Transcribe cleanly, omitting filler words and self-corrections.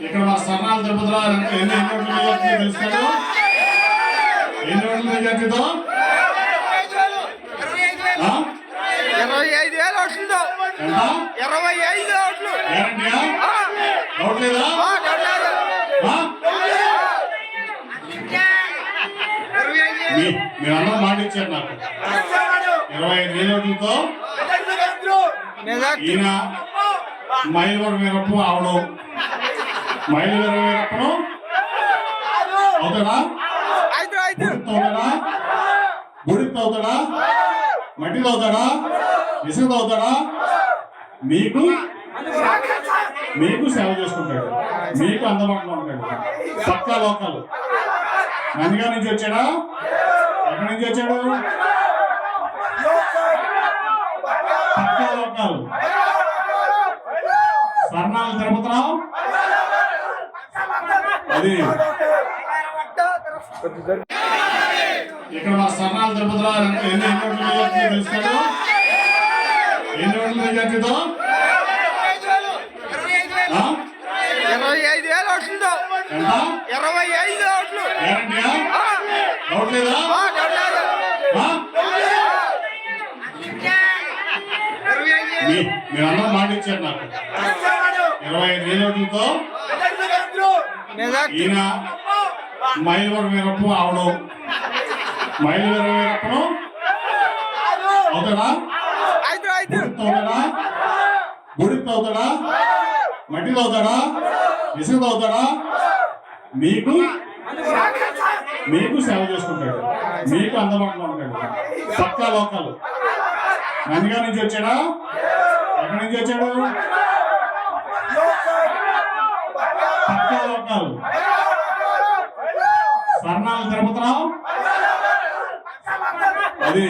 ఇక్కడ మా సన్నాలు తిరుపతిలో ఎన్ని ఓట్ల మెజార్టీ తెలుస్తాడు? ఎన్ని ఓట్ల మెజార్టీతో? 25,000 ఓట్లు. 25 ఓట్లు. డౌట్ లేదా? మీరందరూ మాట ఇచ్చారు నాకు 25,000 ఓట్లతో ఈయన మైలవరం వీరప్ప అవడం, మైలవరం వీరప్పను అవుతాడా? అవుతాడా? గుడితో అవుతాడా? మట్టితో అవుతాడా? ఇసుకతో అవుతాడా? మీకు సేవ చేసుకుంటాడు, మీకు అందుబాటులో ఉంటాడు. పక్కా లోకాలు. నందిగా నుంచి వచ్చాడా? ఎక్కడి నుంచి వచ్చాడు? పక్కా లోకాలు. స్వర్ణాలు తిరుపతిరావు అది ఇక్కడ మా స్వర్ణాలు తిరుపతిరావు ఎన్ని ఓట్ల మెజార్టీ తెలుస్తాడు? ఎన్ని ఓట్ల మెజార్టీతో? 25,000 ఓట్లు. 25 ఓట్లు. డౌట్ లేదా? మీరందరూ మాట ఇచ్చారు నాకు 25,000 ఓట్లతో ఈయన మైలవరం వీరప్ప అవడం, మైలవరం వీరప్పను అవుతాడా? అవుతాడా? గుడితో అవుతాడా? మట్టితో అవుతాడా? ఇసుకతో అవుతాడా? మీకు సేవ చేసుకుంటాడు, మీకు అందుబాటులో ఉంటాడు. పక్కా లోకాలు. నందిగా నుంచి వచ్చాడా? ఎక్కడి నుంచి వచ్చాడు? పక్కా లోకాలు. స్వర్ణాలు తిరుపతిరావు అది